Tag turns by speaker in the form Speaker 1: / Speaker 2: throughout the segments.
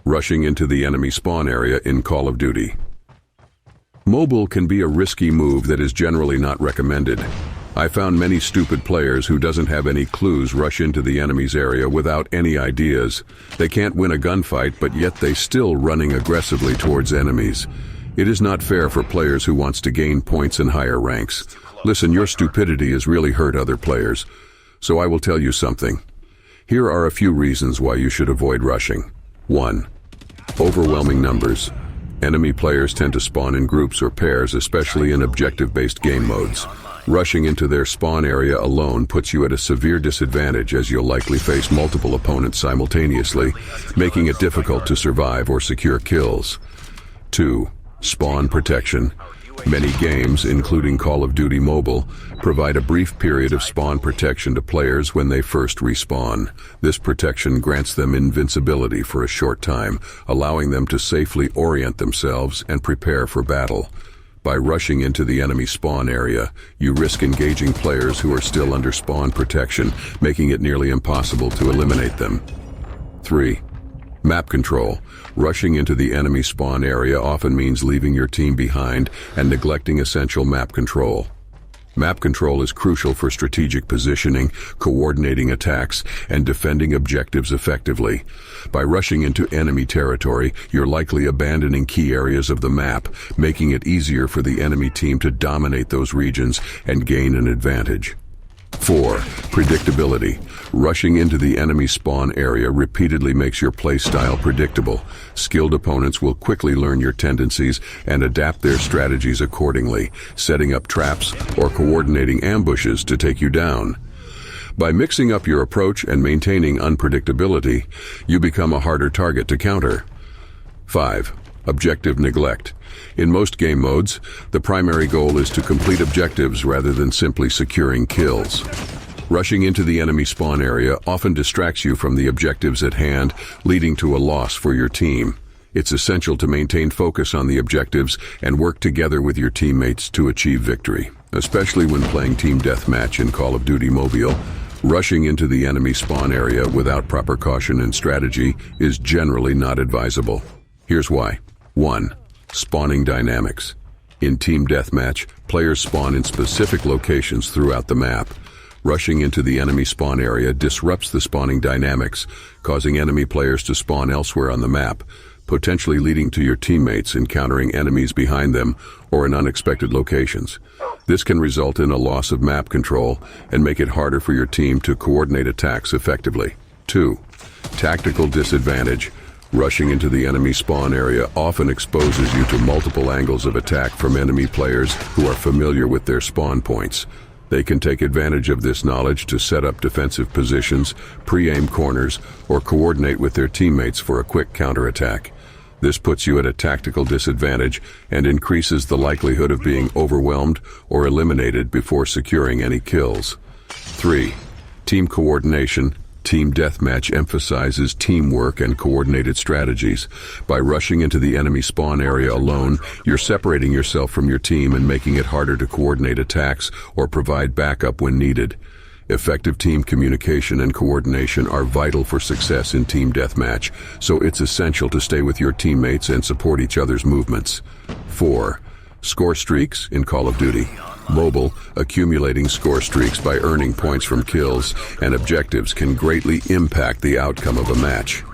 Speaker 1: rushing into the enemy spawn area in Call of Duty. Mobile can be a risky move that is generally not recommended. I found many stupid players who doesn't have any clues rush into the enemy's area without any ideas. They can't win a gunfight, but yet they still running aggressively towards enemies. It is not fair for players who wants to gain points in higher ranks. Listen, your stupidity has really hurt other players. So I will tell you something. Here are a few reasons why you should avoid rushing. 1. Overwhelming numbers. Enemy players tend to spawn in groups or pairs, especially in objective-based game modes. Rushing into their spawn area alone puts you at a severe disadvantage, as you'll likely face multiple opponents simultaneously, making it difficult to survive or secure kills. 2. Spawn protection. Many games, including Call of Duty Mobile, provide a brief period of spawn protection to players when they first respawn. This protection grants them invincibility for a short time, allowing them to safely orient themselves and prepare for battle. By rushing into the enemy spawn area, you risk engaging players who are still under spawn protection, making it nearly impossible to eliminate them. 3. Map control. Rushing into the enemy spawn area often means leaving your team behind and neglecting essential map control. Map control is crucial for strategic positioning, coordinating attacks, and defending objectives effectively. By rushing into enemy territory, you're likely abandoning key areas of the map, making it easier for the enemy team to dominate those regions and gain an advantage. 4. Predictability. Rushing into the enemy spawn area repeatedly makes your playstyle predictable. Skilled opponents will quickly learn your tendencies and adapt their strategies accordingly, setting up traps or coordinating ambushes to take you down. By mixing up your approach and maintaining unpredictability, you become a harder target to counter. 5. Objective neglect. In most game modes, the primary goal is to complete objectives rather than simply securing kills. Rushing into the enemy spawn area often distracts you from the objectives at hand, leading to a loss for your team. It's essential to maintain focus on the objectives and work together with your teammates to achieve victory. Especially when playing Team Deathmatch in Call of Duty Mobile, rushing into the enemy spawn area without proper caution and strategy is generally not advisable. Here's why. 1. Spawning dynamics. In Team Deathmatch, players spawn in specific locations throughout the map. Rushing into the enemy spawn area disrupts the spawning dynamics, causing enemy players to spawn elsewhere on the map, potentially leading to your teammates encountering enemies behind them or in unexpected locations. This can result in a loss of map control and make it harder for your team to coordinate attacks effectively. 2. Tactical disadvantage. Rushing into the enemy spawn area often exposes you to multiple angles of attack from enemy players who are familiar with their spawn points. They can take advantage of this knowledge to set up defensive positions, pre-aim corners, or coordinate with their teammates for a quick counterattack. This puts you at a tactical disadvantage and increases the likelihood of being overwhelmed or eliminated before securing any kills. 3. Team coordination. Team Deathmatch emphasizes teamwork and coordinated strategies. By rushing into the enemy spawn area alone, you're separating yourself from your team and making it harder to coordinate attacks or provide backup when needed. Effective team communication and coordination are vital for success in Team Deathmatch, so it's essential to stay with your teammates and support each other's movements. 4. Score streaks in Call of Duty Mobile. Accumulating score streaks by earning points from kills and objectives can greatly impact the outcome of a match.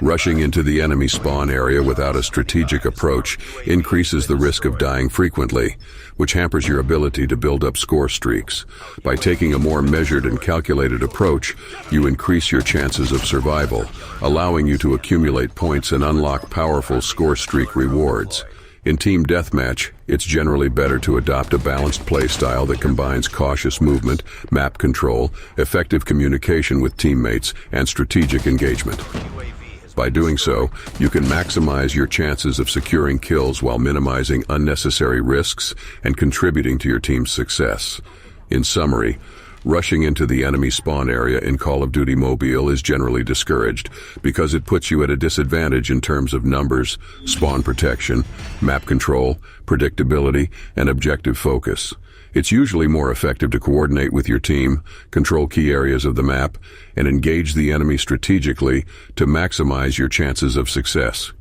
Speaker 1: Rushing into the enemy spawn area without a strategic approach increases the risk of dying frequently, which hampers your ability to build up score streaks. By taking a more measured and calculated approach, you increase your chances of survival, allowing you to accumulate points and unlock powerful score streak rewards. In Team Deathmatch, it's generally better to adopt a balanced play style that combines cautious movement, map control, effective communication with teammates, and strategic engagement. By doing so, you can maximize your chances of securing kills while minimizing unnecessary risks and contributing to your team's success. In summary, rushing into the enemy spawn area in Call of Duty Mobile is generally discouraged because it puts you at a disadvantage in terms of numbers, spawn protection, map control, predictability, and objective focus. It's usually more effective to coordinate with your team, control key areas of the map, and engage the enemy strategically to maximize your chances of success.